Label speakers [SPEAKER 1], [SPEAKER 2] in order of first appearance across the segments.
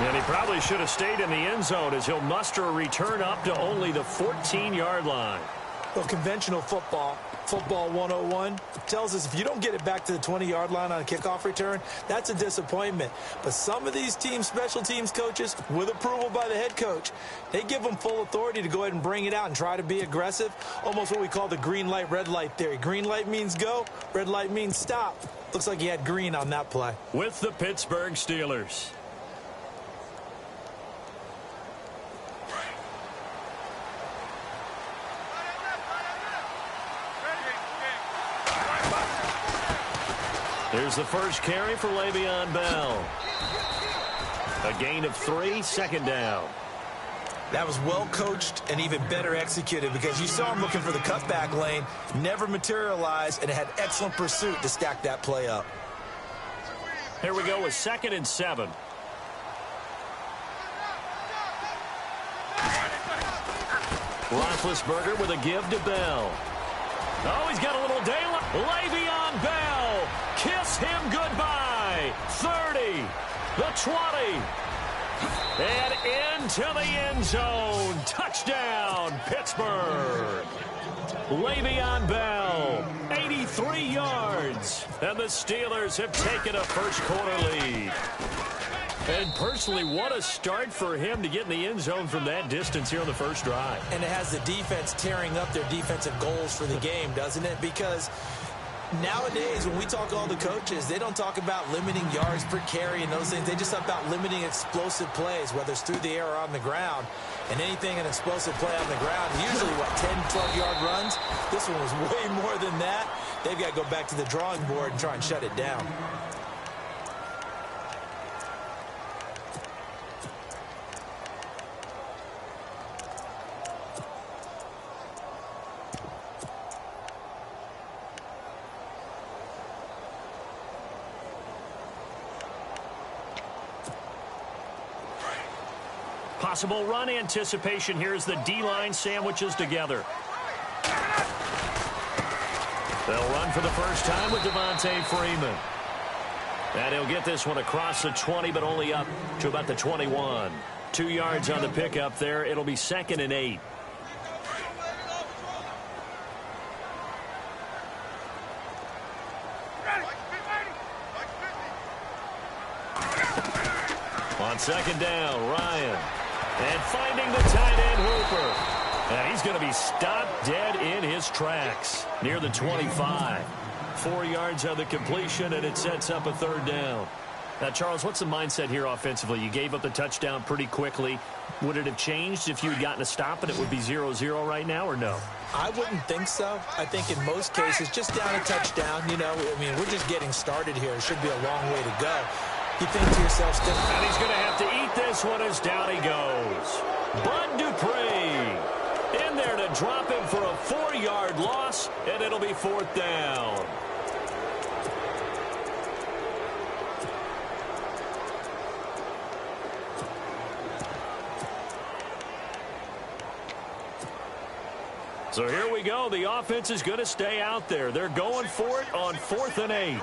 [SPEAKER 1] And he probably should have stayed in the end zone as he'll muster a return up to only the 14-yard line.
[SPEAKER 2] Well, conventional football 101, tells us if you don't get it back to the 20-yard line on a kickoff return, that's a disappointment. But some of these special teams coaches, with approval by the head coach, they give them full authority to go ahead and bring it out and try to be aggressive. Almost what we call the green light, red light theory. Green light means go, red light means stop. Looks like he had green on that play.
[SPEAKER 1] With the Pittsburgh Steelers. Here's the first carry for Le'Veon Bell. A gain of 3, second down.
[SPEAKER 2] That was well coached and even better executed because you saw him looking for the cutback lane, never materialized, and had excellent pursuit to stack that play up.
[SPEAKER 1] Here we go with 2nd and 7. Roethlisberger with a give to Bell. Oh, he's got a little daylight. Le'Veon Bell. Kiss him goodbye. 30. The 20. And into the end zone. Touchdown, Pittsburgh. Le'Veon Bell, 83 yards. And the Steelers have taken a first-quarter lead. And personally, what a start for him to get in the end zone from that distance here on the first drive.
[SPEAKER 2] And it has the defense tearing up their defensive goals for the game, doesn't it? Because nowadays, when we talk to all the coaches, they don't talk about limiting yards per carry and those things. They just talk about limiting explosive plays, whether it's through the air or on the ground. And anything an explosive play on the ground, usually, 10, 12-yard runs? This one was way more than that. They've got to go back to the drawing board and try and shut it down.
[SPEAKER 1] Possible run anticipation here as the D-line sandwiches together. They'll run for the first time with Devontae Freeman. And he'll get this one across the 20, but only up to about the 21. 2 yards on the pickup there. It'll be 2nd and 8. On 2nd down, Ryan. And finding the tight end, Hooper. And he's going to be stopped dead in his tracks near the 25. 4 yards on the completion, and it sets up a 3rd down. Now, Charles, what's the mindset here offensively? You gave up the touchdown pretty quickly. Would it have changed if you had gotten a stop and it would be 0-0 right now, or no?
[SPEAKER 2] I wouldn't think so. I think in most cases, just down a touchdown, we're just getting started here. It should be a long way to go. You think to yourself, still.
[SPEAKER 1] And he's going to have to eat this one as down he goes. Bud Dupree in there to drop him for a 4-yard loss, and it'll be 4th down. So here we go. The offense is going to stay out there. They're going for it on 4th and 8.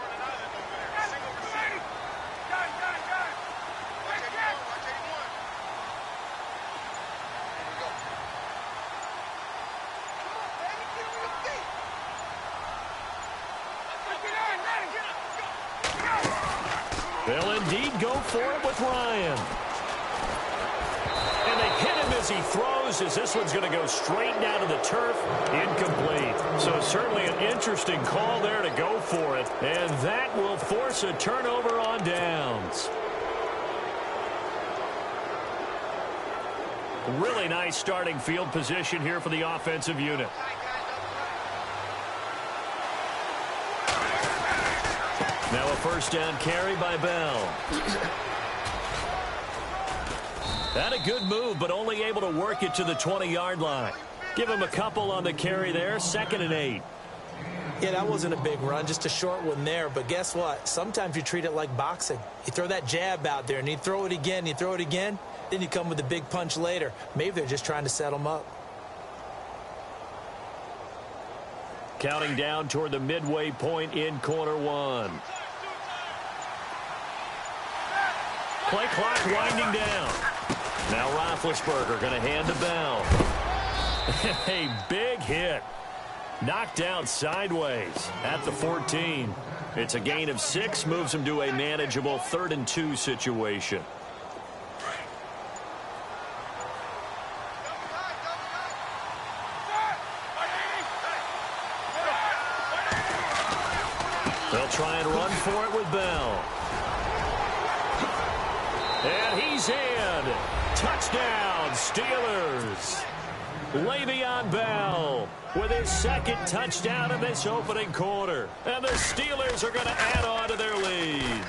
[SPEAKER 1] They'll indeed go for it with Ryan. And they hit him as he throws, as this one's going to go straight down to the turf. Incomplete. So certainly an interesting call there to go for it. And that will force a turnover on downs. Really nice starting field position here for the offensive unit. Now a 1st down carry by Bell. Had a good move, but only able to work it to the 20-yard line. Give him a couple on the carry there. 2nd and 8.
[SPEAKER 2] Yeah, that wasn't a big run, just a short one there. But guess what? Sometimes you treat it like boxing. You throw that jab out there, and you throw it again, you throw it again, then you come with a big punch later. Maybe they're just trying to set them up.
[SPEAKER 1] Counting down toward the midway point in quarter 1. Play clock winding down. Now Roethlisberger going to hand to Bell. A big hit. Knocked down sideways at the 14. It's a gain of 6, moves him to a manageable 3rd and 2 situation. They'll try and run for it with Bell. And he's in. Touchdown, Steelers. Le'Veon Bell with his 2nd touchdown of this opening quarter. And the Steelers are going to add on to their lead.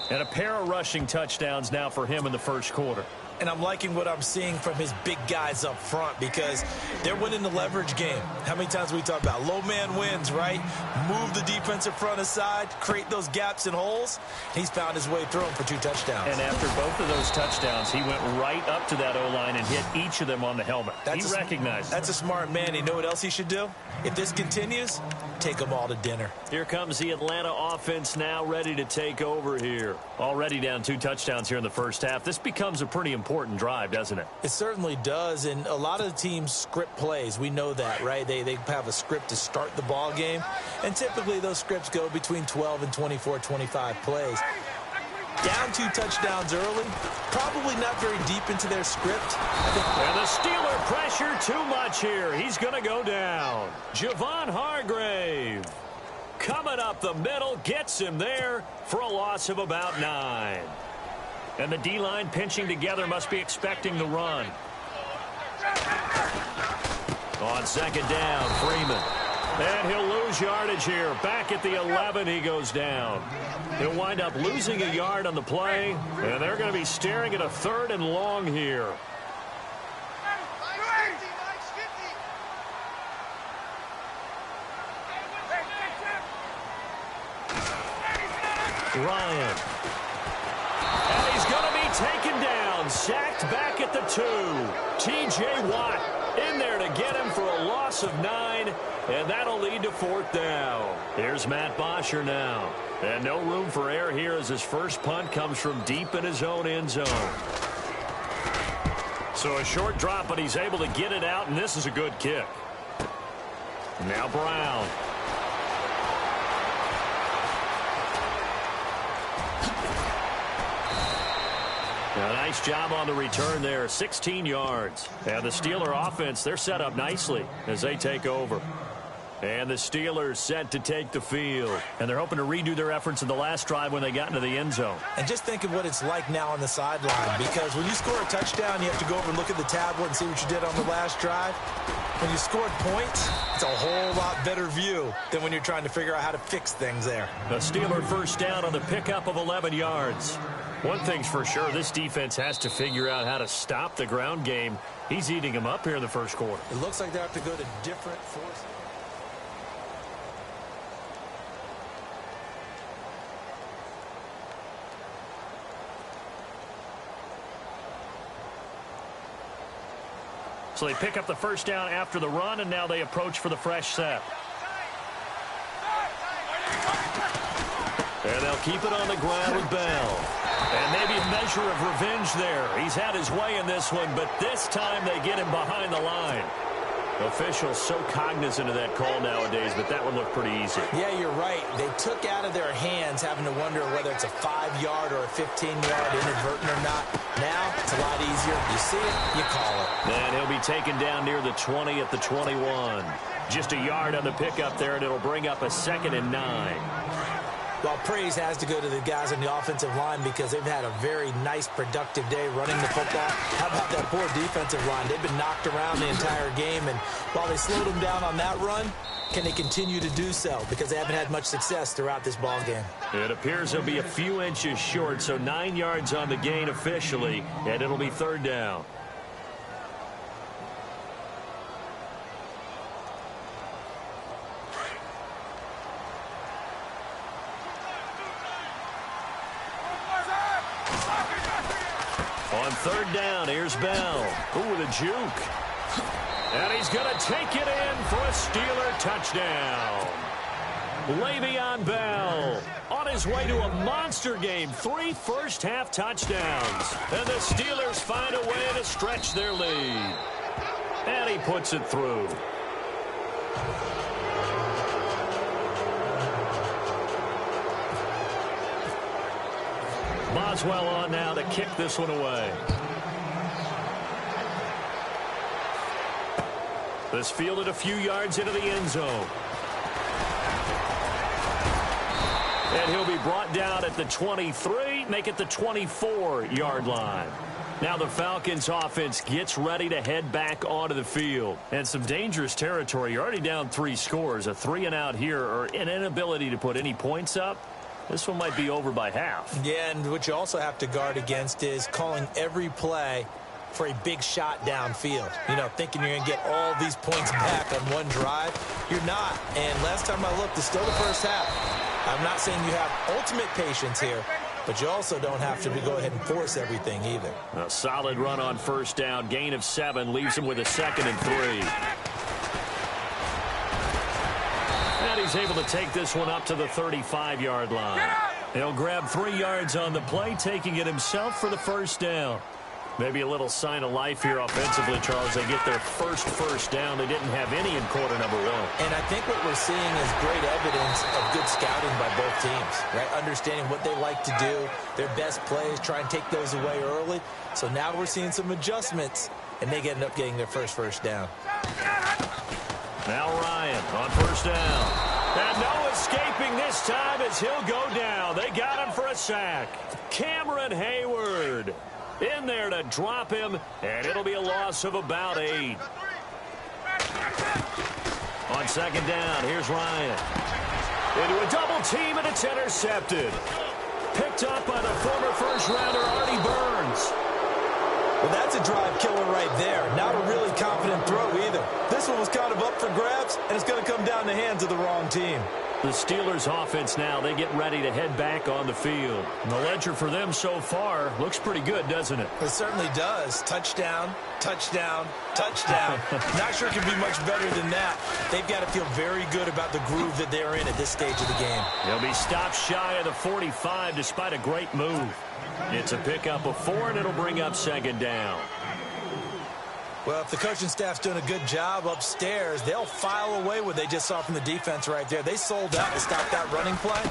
[SPEAKER 1] And a pair of rushing touchdowns now for him in the 1st quarter.
[SPEAKER 2] And I'm liking what I'm seeing from his big guys up front because they're winning the leverage game. How many times we talk about low man wins, right? Move the defensive front aside, create those gaps and holes. He's found his way through them for 2 touchdowns.
[SPEAKER 1] And after both of those touchdowns, he went right up to that O-line and hit each of them on the helmet. He recognized.
[SPEAKER 2] That's a smart man. You know what else he should do? If this continues, take them all to dinner.
[SPEAKER 1] Here comes the Atlanta offense now ready to take over here. Already down 2 touchdowns here in the 1st half. This becomes a pretty important drive, doesn't it?
[SPEAKER 2] It certainly does, and a lot of the teams script plays. We know that, right? They have a script to start the ball game, and typically those scripts go between 12 and 24, 25 plays. Down 2 touchdowns early, probably not very deep into their script.
[SPEAKER 1] And the Steeler pressure too much here. He's going to go down. Javon Hargrave coming up the middle, gets him there for a loss of about 9. And the D-line pinching together must be expecting the run. On 2nd down, Freeman. And he'll lose yardage here. Back at the 11, he goes down. He'll wind up losing a yard on the play, and they're going to be staring at a 3rd and long here. Ryan. And he's going to be taken down. Sacked back at the 2. T.J. Watt in there to get him for a loss of 9. And that'll lead to 4th down. Here's Matt Bosher now. And no room for error here as his first punt comes from deep in his own end zone. So a short drop, but he's able to get it out, and this is a good kick. Now Brown. A nice job on the return there, 16 yards. And the Steeler offense, they're set up nicely as they take over. And the Steelers set to take the field. And they're hoping to redo their efforts in the last drive when they got into the end zone.
[SPEAKER 2] And just think of what it's like now on the sideline, because when you score a touchdown, you have to go over and look at the tablet and see what you did on the last drive. When you scored points, it's a whole lot better view than when you're trying to figure out how to fix things there.
[SPEAKER 1] A Steeler first down on the pickup of 11 yards. One thing's for sure, this defense has to figure out how to stop the ground game. He's eating them up here in the 1st quarter.
[SPEAKER 2] It looks like they have to go to different forces.
[SPEAKER 1] So they pick up the first down after the run, and now they approach for the fresh set. And they'll keep it on the ground with Bell. And maybe a measure of revenge there. He's had his way in this one, but this time they get him behind the line. Officials so cognizant of that call nowadays, but that one looked pretty easy.
[SPEAKER 2] Yeah, you're right. They took out of their hands having to wonder whether it's a 5-yard or a 15-yard inadvertent or not. Now, it's a lot easier. You see it, you call it.
[SPEAKER 1] And he'll be taken down near the 20 at the 21. Just a yard on the pickup there, and it'll bring up a 2nd and 9.
[SPEAKER 2] Well, praise has to go to the guys on the offensive line because they've had a very nice, productive day running the football. How about that poor defensive line? They've been knocked around the entire game, and while they slowed them down on that run, can they continue to do so? Because they haven't had much success throughout this ball game.
[SPEAKER 1] It appears they'll be a few inches short, so 9 yards on the gain officially, and it'll be 3rd down. On 3rd down, here's Bell. Ooh, with a juke. And he's going to take it in for a Steeler touchdown. Le'Veon Bell on his way to a monster game. 3 first-half touchdowns. And the Steelers find a way to stretch their lead. And he puts it through. Boswell on now to kick this one away. This fielded a few yards into the end zone. And he'll be brought down at the 23, make it the 24-yard line. Now the Falcons offense gets ready to head back onto the field. And some dangerous territory. You're already down 3 scores. A 3-and-out here or an inability to put any points up. This one might be over by half.
[SPEAKER 2] Yeah, and what you also have to guard against is calling every play for a big shot downfield. You know, thinking you're going to get all these points back on one drive. You're not. And last time I looked, it's still the first half. I'm not saying you have ultimate patience here, but you also don't have to go ahead and force everything either.
[SPEAKER 1] A solid run on first down. Gain of 7 leaves him with a 2nd and 3. And he's able to take this one up to the 35-yard line. He'll grab 3 yards on the play, taking it himself for the first down. Maybe a little sign of life here offensively, Charles. They get their first down. They didn't have any in quarter number 1.
[SPEAKER 2] And I think what we're seeing is great evidence of good scouting by both teams, right? Understanding what they like to do, their best plays, try and take those away early. So now we're seeing some adjustments, and they end up getting their first down.
[SPEAKER 1] Now Ryan on first down. And no escaping this time as he'll go down. They got him for a sack. Cameron Hayward in there to drop him, and it'll be a loss of about 8. On second down, here's Ryan. Into a double team, and it's intercepted. Picked up by the former first-rounder Artie Burns.
[SPEAKER 2] Well, that's a drive killer right there. Not a really confident throw either. This one was kind of up for grabs, and it's going to come down the hands of the wrong team.
[SPEAKER 1] The Steelers offense now, they get ready to head back on the field. And the ledger for them so far looks pretty good, doesn't it?
[SPEAKER 2] It certainly does. Touchdown, touchdown, touchdown. Not sure it can be much better than that. They've got to feel very good about the groove that they're in at this stage of the game.
[SPEAKER 1] They'll be stopped shy of the 45 despite a great move. It's a pickup of 4, and it'll bring up second down.
[SPEAKER 2] Well, if the coaching staff's doing a good job upstairs, they'll file away what they just saw from the defense right there. They sold out to stop that running play.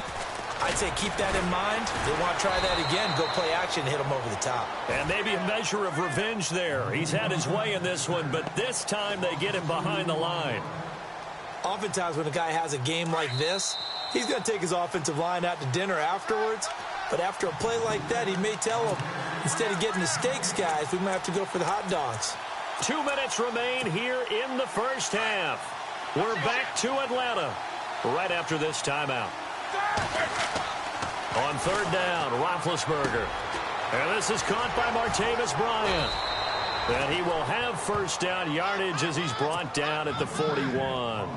[SPEAKER 2] I'd say keep that in mind. They want to try that again, go play action, hit them over the top.
[SPEAKER 1] And maybe a measure of revenge there. He's had his way in this one, but this time they get him behind the line.
[SPEAKER 2] Oftentimes when a guy has a game like this, he's going to take his offensive line out to dinner afterwards. But after a play like that, he may tell them, instead of getting the steaks, guys, we might have to go for the hot dogs.
[SPEAKER 1] 2 minutes remain here in the first half. We're back to Atlanta right after this timeout. On third down, Roethlisberger. And this is caught by Martavis Bryant. And he will have first down yardage as he's brought down at the 41.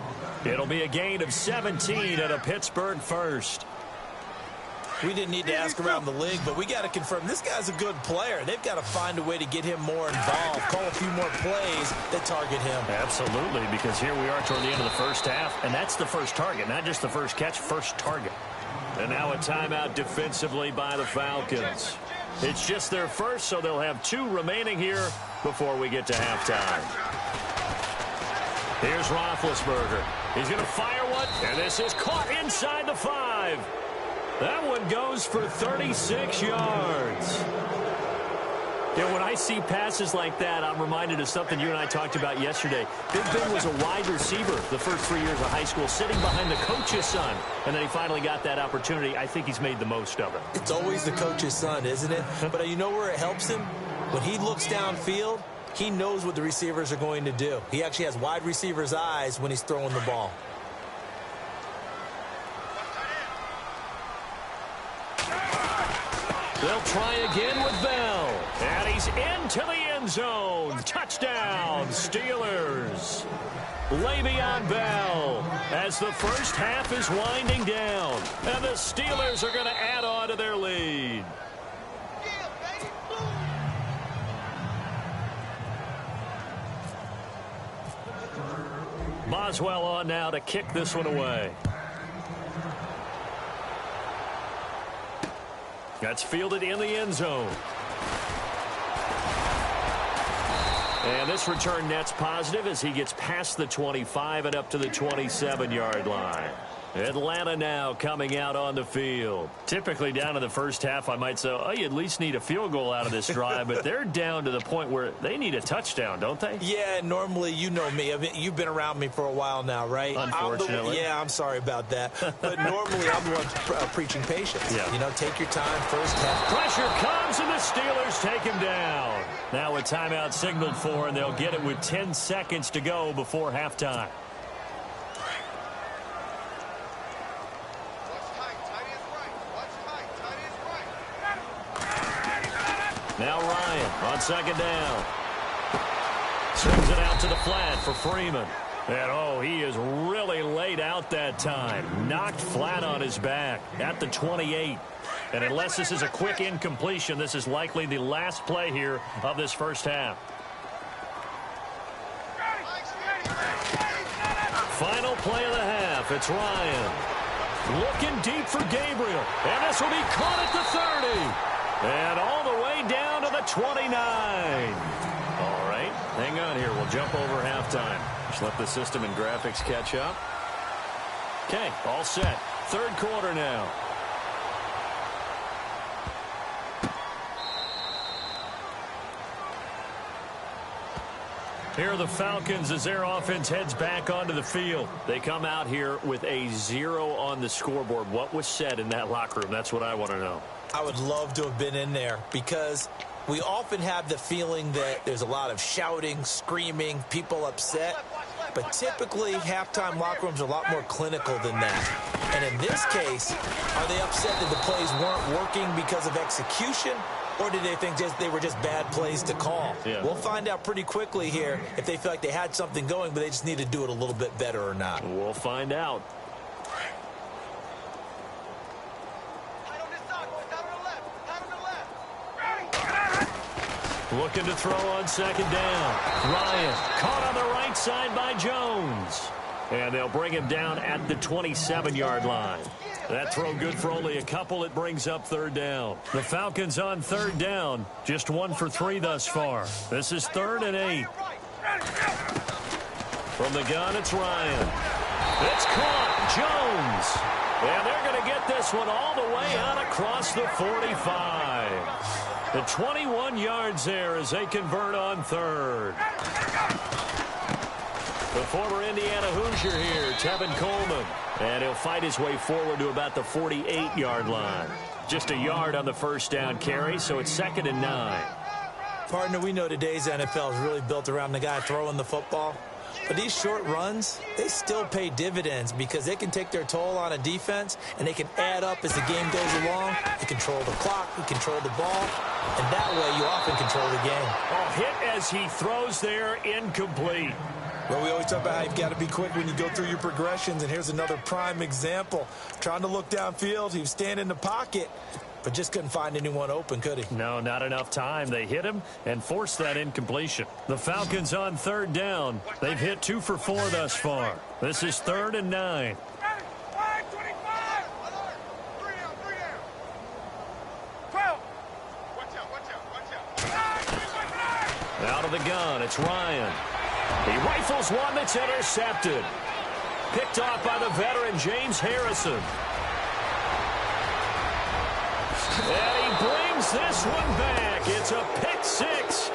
[SPEAKER 1] It'll be a gain of 17 and a Pittsburgh first.
[SPEAKER 2] We didn't need to ask around the league, but we got to confirm this guy's a good player. They've got to find a way to get him more involved, call a few more plays that target him.
[SPEAKER 1] Absolutely, because here we are toward the end of the first half, and that's the first target, not just the first catch, first target. And now a timeout defensively by the Falcons. It's just their first, so they'll have 2 remaining here before we get to halftime. Here's Roethlisberger. He's going to fire one, and this is caught inside the 5. That one goes for 36 yards. You know, when I see passes like that, I'm reminded of something you and I talked about yesterday. Big Ben was a wide receiver the first 3 years of high school, sitting behind the coach's son. And then he finally got that opportunity. I think he's made the most of it.
[SPEAKER 2] It's always the coach's son, isn't it? But you know where it helps him? When he looks downfield, he knows what the receivers are going to do. He actually has wide receivers' eyes when he's throwing the ball.
[SPEAKER 1] They'll try again with Bell. And he's into the end zone. Touchdown, Steelers. Le'Veon Bell as the first half is winding down. And the Steelers are going to add on to their lead. Boswell on now to kick this one away. That's fielded in the end zone. And this return net's positive as he gets past the 25 and up to the 27-yard line. Atlanta now coming out on the field. Typically down in the first half, I might say, oh, you at least need a field goal out of this drive, but they're down to the point where they need a touchdown, don't they?
[SPEAKER 2] Yeah, normally, you know me. I mean, you've been around me for a while now, right?
[SPEAKER 1] Unfortunately.
[SPEAKER 2] I'm sorry about that. But normally, I'm the one preaching patience.
[SPEAKER 1] Yeah.
[SPEAKER 2] You know, take your time, first half.
[SPEAKER 1] Pressure comes, and the Steelers take him down. Now a timeout signaled for, and they'll get it with 10 seconds to go before halftime. Now Ryan on second down. Swings it out to the flat for Freeman. And, oh, he is really laid out that time. Knocked flat on his back at the 28. And unless this is a quick incompletion, this is likely the last play here of this first half. Final play of the half. It's Ryan. Looking deep for Gabriel. And this will be caught at the 30. And all the way down to the 29. All right, hang on here. We'll jump over halftime. Just let the system and graphics catch up. Okay, all set. Third quarter now. Here are the Falcons as their offense heads back onto the field. They come out here with a 0 on the scoreboard. What was said in that locker room? That's what I want to know.
[SPEAKER 2] I would love to have been in there because we often have the feeling that there's a lot of shouting, screaming, people upset. But typically, halftime locker rooms are a lot more clinical than that. And in this case, are they upset that the plays weren't working because of execution? Or did they think they were just bad plays to call?
[SPEAKER 1] Yeah.
[SPEAKER 2] We'll find out pretty quickly here if they feel like they had something going, but they just need to do it a little bit better or not.
[SPEAKER 1] We'll find out. Looking to throw on second down. Ryan caught on the right side by Jones. And they'll bring him down at the 27-yard line. That throw good for only a couple. It brings up third down. The Falcons on third down. Just 1 for 3 thus far. This is 3rd and 8. From the gun, it's Ryan. It's caught. Jones. And they're going to get this one all the way out across the 45. The 21 yards there as they convert on third. The former Indiana Hoosier here, Tevin Coleman. And he'll fight his way forward to about the 48-yard line. Just a yard on the first down carry, so it's 2nd and 9.
[SPEAKER 2] Partner, we know today's NFL is really built around the guy throwing the football. But these short runs, they still pay dividends because they can take their toll on a defense and they can add up as the game goes along. You control the clock, you control the ball, and that way you often control the game.
[SPEAKER 1] Oh, hit as he throws there, incomplete.
[SPEAKER 2] Well, we always talk about how you've got to be quick when you go through your progressions, and here's another prime example. Trying to look downfield, he was standing in the pocket, but just couldn't find anyone open, could he?
[SPEAKER 1] No, not enough time. They hit him and forced that incompletion. The Falcons on third down. They've hit 2 for 4 thus far. This is 3rd and 9. Out of the gun, it's Ryan. He rifles one that's intercepted. Picked off by the veteran James Harrison. And he brings this one back. It's a pick six.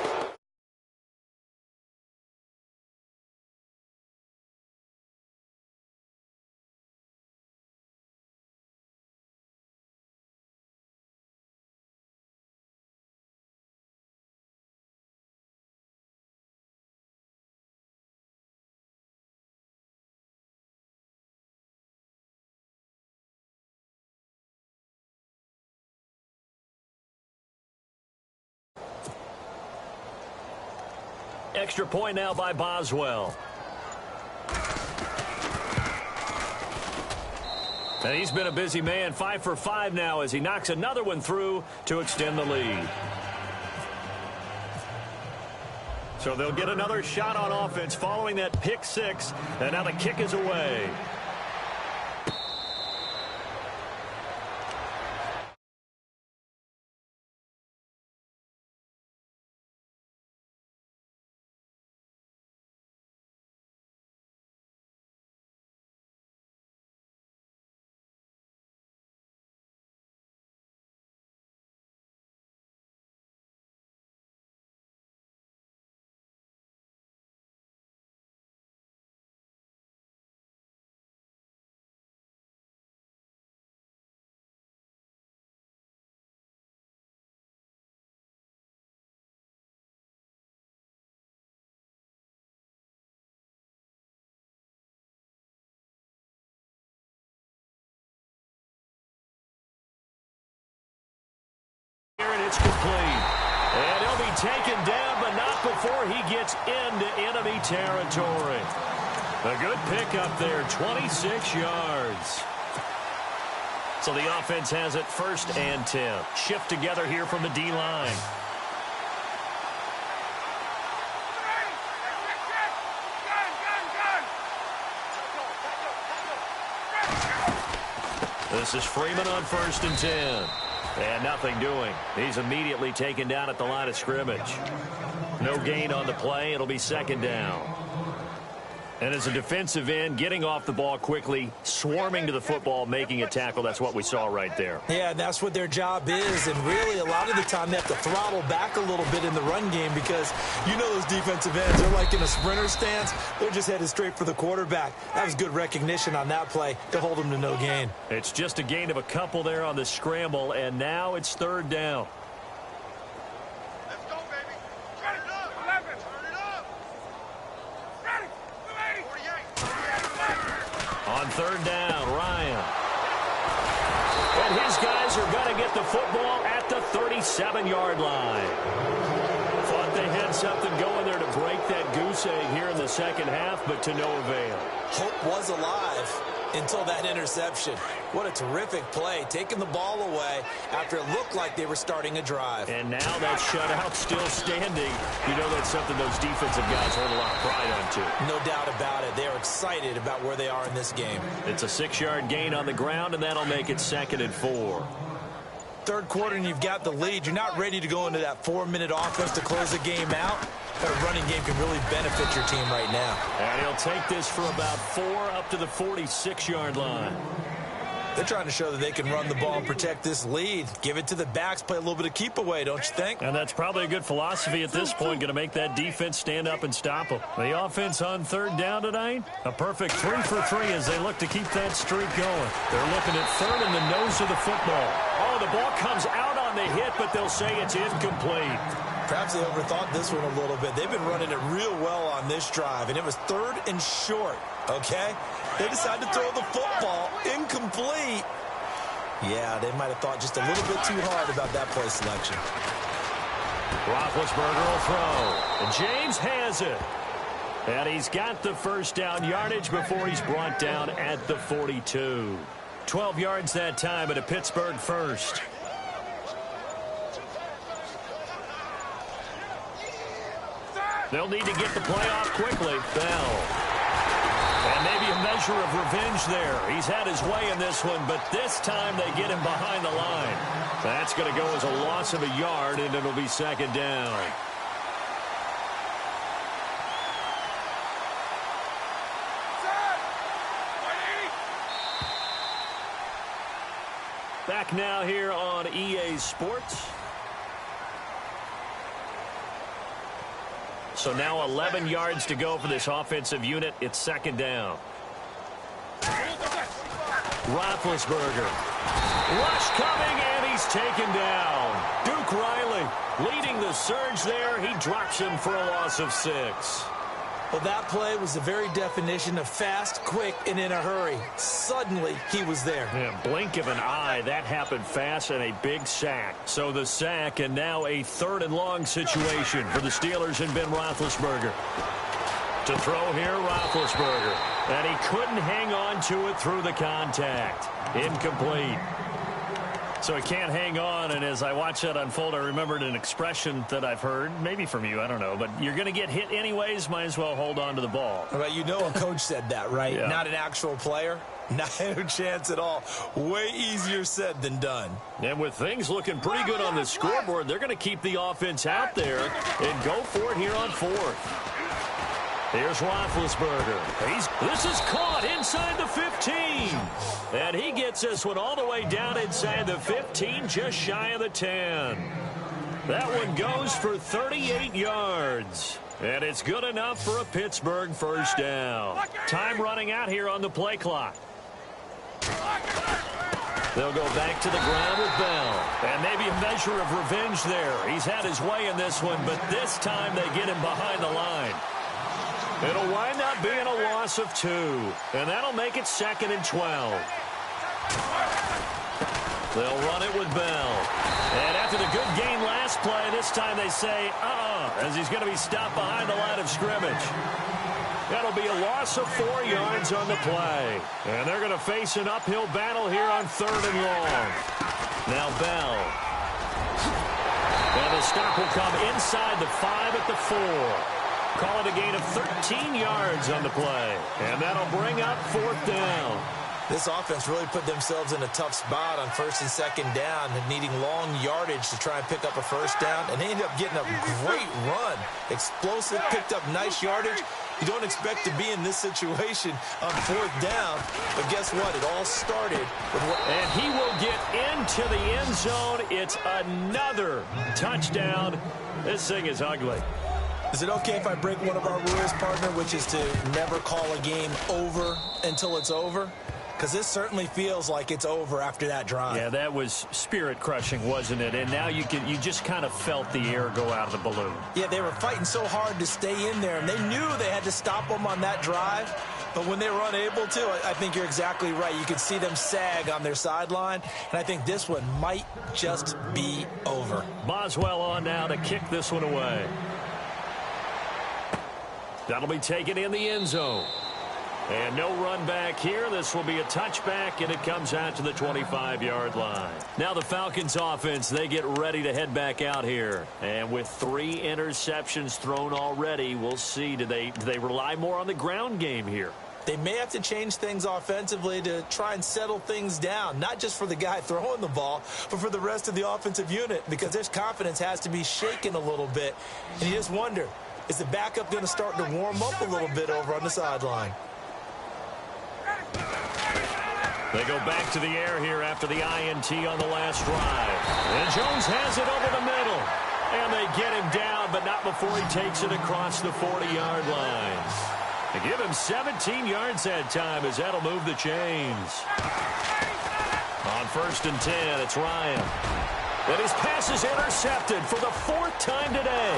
[SPEAKER 1] Extra point now by Boswell. And he's been a busy man. 5 for 5 now as he knocks another one through to extend the lead. So they'll get another shot on offense following that pick six. And now the kick is away. It's complete. And he'll be taken down, but not before he gets into enemy territory. A good pickup there, 26 yards. So the offense has it 1st and 10. Shift together here from the D-line. This is Freeman on 1st and 10. And nothing doing. He's immediately taken down at the line of scrimmage. No gain on the play. It'll be 2nd down. And as a defensive end, getting off the ball quickly, swarming to the football, making a tackle, that's what we saw right there.
[SPEAKER 2] Yeah, and that's what their job is. And really, a lot of the time, they have to throttle back a little bit in the run game because you know those defensive ends, they're like in a sprinter stance. They're just headed straight for the quarterback. That was good recognition on that play to hold them to no gain.
[SPEAKER 1] It's just a gain of a couple there on the scramble, and now it's 3rd down. On 3rd down, Ryan. And his guys are going to get the football at the 37-yard line. Thought they had something going there to break that goose egg here in the 2nd half, but to no avail.
[SPEAKER 2] Hope was alive until that interception. What a terrific play, taking the ball away after it looked like they were starting a drive.
[SPEAKER 1] And now that shutout still standing. You know that's something those defensive guys hold a lot of pride on, too.
[SPEAKER 2] No doubt about it. They are excited about where they are in this game.
[SPEAKER 1] It's a 6-yard gain on the ground, and that'll make it 2nd and 4.
[SPEAKER 2] 3rd quarter, and you've got the lead. You're not ready to go into that 4-minute offense to close the game out. That running game can really benefit your team right now.
[SPEAKER 1] And he'll take this for about 4 up to the 46-yard line.
[SPEAKER 2] They're trying to show that they can run the ball and protect this lead. Give it to the backs, play a little bit of keep away, don't you think?
[SPEAKER 1] And that's probably a good philosophy at this point, going to make that defense stand up and stop them. The offense on 3rd down tonight, a perfect 3 for 3 as they look to keep that streak going. They're looking at 3rd in the nose of the football. Oh, the ball comes out on the hit, but they'll say it's incomplete.
[SPEAKER 2] Perhaps they overthought this one a little bit. They've been running it real well on this drive, and it was 3rd and short, okay? They decided to throw the football incomplete. Yeah, they might have thought just a little bit too hard about that play selection.
[SPEAKER 1] Roethlisberger will throw. And James has it. And he's got the 1st down yardage before he's brought down at the 42. 12 yards that time at a Pittsburgh 1st. They'll need to get the play off quickly. Bell. And maybe a measure of revenge there. He's had his way in this one, but this time they get him behind the line. That's going to go as a loss of a yard, and it'll be 2nd down. Back now here on EA Sports. So now 11 yards to go for this offensive unit. It's 2nd down. Roethlisberger. Rush coming, and he's taken down. Duke Riley leading the surge there. He drops him for a loss of 6.
[SPEAKER 2] Well, that play was the very definition of fast, quick, and in a hurry. Suddenly, he was there.
[SPEAKER 1] Yeah, blink of an eye. That happened fast, and a big sack. So the sack, and now a 3rd and long situation for the Steelers and Ben Roethlisberger. To throw here, Roethlisberger. And he couldn't hang on to it through the contact. Incomplete. So he can't hang on, and as I watch that unfold, I remembered an expression that I've heard, maybe from you, I don't know, but you're going to get hit anyways, might as well hold on to the ball.
[SPEAKER 2] Well, you know a coach said that, right?
[SPEAKER 1] Yeah.
[SPEAKER 2] Not an actual player. Not a chance at all. Way easier said than done.
[SPEAKER 1] And with things looking pretty good on the scoreboard, they're going to keep the offense out there and go for it here on 4th. Here's Roethlisberger. This is caught inside the 15. And he gets this one all the way down inside the 15, just shy of the 10. That one goes for 38 yards. And it's good enough for a Pittsburgh 1st down. Time running out here on the play clock. They'll go back to the ground with Bell. And maybe a measure of revenge there. He's had his way in this one, but this time they get him behind the line. It'll wind up being a loss of 2. And that'll make it 2nd and 12. They'll run it with Bell. And after the good gain next play. This time they say, as he's going to be stopped behind the line of scrimmage. That'll be a loss of 4 yards on the play. And they're going to face an uphill battle here on 3rd and long. Now Bell. And the stop will come inside the 5 at the 4. Call it a gain of 13 yards on the play. And that'll bring up 4th down.
[SPEAKER 2] This offense really put themselves in a tough spot on 1st and 2nd down and needing long yardage to try and pick up a 1st down. And they ended up getting a great run. Explosive, picked up nice yardage. You don't expect to be in this situation on 4th down. But guess what? It all started with what...
[SPEAKER 1] And he will get into the end zone. It's another touchdown. This thing is ugly.
[SPEAKER 2] Is it okay if I break one of our rules, partner, which is to never call a game over until it's over? Because this certainly feels like it's over after that drive.
[SPEAKER 1] Yeah, that was spirit-crushing, wasn't it? And now you just kind of felt the air go out of the balloon.
[SPEAKER 2] Yeah, they were fighting so hard to stay in there, and they knew they had to stop them on that drive. But when they were unable to, I think you're exactly right. You could see them sag on their sideline, and I think this one might just be over.
[SPEAKER 1] Boswell on now to kick this one away. That'll be taken in the end zone. And no run back here. This will be a touchback, and it comes out to the 25-yard line. Now the Falcons offense, they get ready to head back out here. And with 3 interceptions thrown already, we'll see. Do they rely more on the ground game here?
[SPEAKER 2] They may have to change things offensively to try and settle things down, not just for the guy throwing the ball, but for the rest of the offensive unit, because their confidence has to be shaken a little bit. And you just wonder, is the backup going to start to warm up a little bit over on the sideline?
[SPEAKER 1] They go back to the air here after the INT on the last drive. And Jones has it over the middle. And they get him down, but not before he takes it across the 40-yard line. They give him 17 yards that time as that'll move the chains. On 1st and 10, it's Ryan. And his pass is intercepted for the 4th time today.